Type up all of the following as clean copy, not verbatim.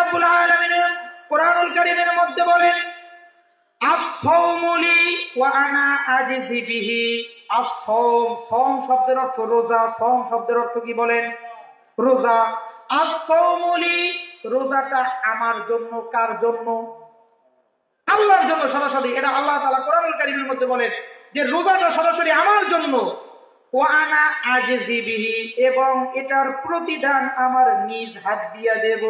রাব্বুল আলামিন কোরআনুল কারীমের মধ্যে বলেন, আস-সাওমু লি ওয়া আনা আজজি বিহি। আস-সাওম, সাওম শব্দের অর্থ রোজা। সাওম শব্দের অর্থ কি বলেন? রোজা। আস-সাওমু লি, রোজাটা আমার জন্য। কার জন্য? আল্লাহর জন্য সরাসরি। এটা আল্লাহ তাআলা কোরআনুল কারীমের মধ্যে বলেন যে রোজাটা সরাসরি আমার জন্য। ওয়া আনা আজজি বিহি, এবং এটার প্রতিদান আমার নিজ হাত দিয়া দেব।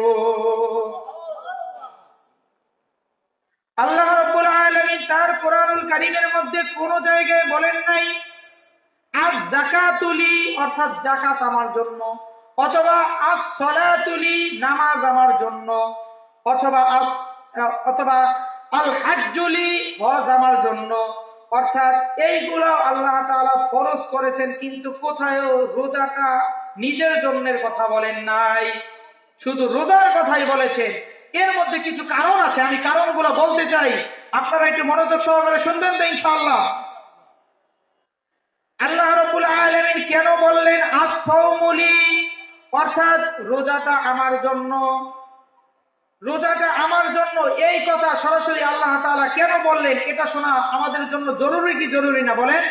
আল্লাহ রাব্বুল আলামিন তার কোরআনুল কারীমের মধ্যে কোন জায়গায় বলেন নাই আজ যাকাতুলি, অর্থাৎ যাকাত আমার জন্য, অথবা আজ সলাতুলি, নামাজ আমার জন্য, অথবা আল হাজ্জুলি, হজ আমার জন্য। অর্থাৎ এইগুলো আল্লাহ তাআলা ফরজ করেছেন, কিন্তু কোথায়ও রোজাটা নিজের জন্যের কথা বলেন নাই, শুধু রোজার কথাই বলেছেন। এর মধ্যে কিছু কারণ আছে, আমি কারণগুলো বলতে চাই, আপনারা একটু মনোযোগ সহকারে শুনবেন তো ইনশাআল্লাহ। আল্লাহ রাব্বুল আলামিন কেন বললেন আস-সাওমু লি, অর্থাৎ রোজাটা আমার জন্য, রোজাটা আমার জন্য, এই কথা সরাসরি আল্লাহ তাআলা কেন বললেন? এটা শোনা আমাদের জন্য জরুরি কি জরুরি না বলেন?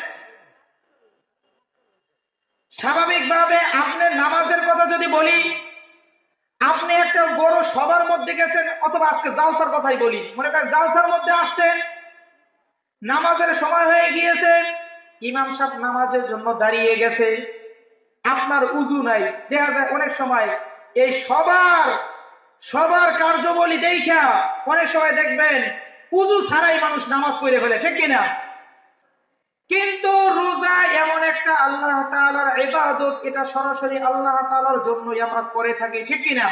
স্বাভাবিকভাবে আপনি নামাজের কথা যদি বলি, আপনি একটা বড় সবার মধ্যে গেছেন, অথবা আজকে জালসার কথাই বলি, মনে করেন জালসার মধ্যে আসছেন, নামাজের সময় হয়ে গিয়েছে, ইমাম সাহেব নামাজের জন্য দাঁড়িয়ে গেছে, আপনার উযু নাই। দেখা যায় অনেক সময় এই সবার কার্যবলী দেখা অনেক সময় দেখবেন উযু ছাড়াই মানুষ নামাজ পড়ে ফেলে, ঠিক কিনা? কিন্তু রোজা এমন একটা আল্লাহ তাআলার ইবাদত, এটা সরাসরি আল্লাহ তাআলার জন্যই আমরা করে থাকি, ঠিক কিনা?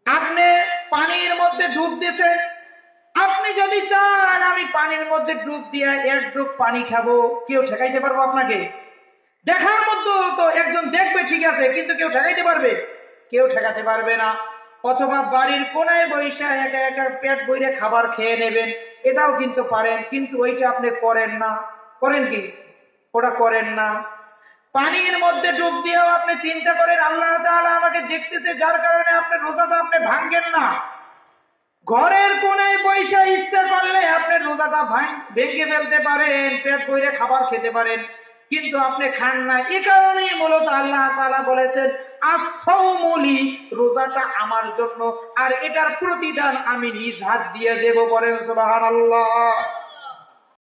আপনি পানির মধ্যে ডুব দিয়েছেন, আপনি যদি চান আমি পানির মধ্যে ডুব দিয়ে এক ডুব পানি খাবো, কেউ ঠেকাইতে পারবো আপনাকে? দেখার মতো তো একজন দেখবে, ঠিক আছে, কিন্তু কেউ ঠেকাইতে পারবে? কেউ ঠেকাতে পারবে না। অথবা বাড়ির কোনায় বৈশা একা একা পেট বইরে খাবার খেয়ে নেবেন, এটাও কিন্তু পারেন, কিন্তু ওইটা আপনি করেন না। করেন কি? ওটা করেন না। পানির মধ্যে ডুব দিয়েও আপনি চিন্তা করেন আল্লাহ তাআলা আমাকে দেখতেছে, যার কারণে আপনি রোজাটা আপনি ভাঙেন না। ঘরের কোনায় বৈশা ইচ্ছা করলে আপনি রোজাটা ভেঙে ফেলতে পারেন, পেট বইরে খাবার খেতে পারেন, কিন্তু আপনি খান না। এ কারণেই মূলত আল্লাহ তাআলা বলেছেন আস-সাওমু লি, রোজাটা আমার জন্য, আর এটার প্রতিদান আমি নিজ হাত দিয়ে দেব। বলেন সুবহানাল্লাহ।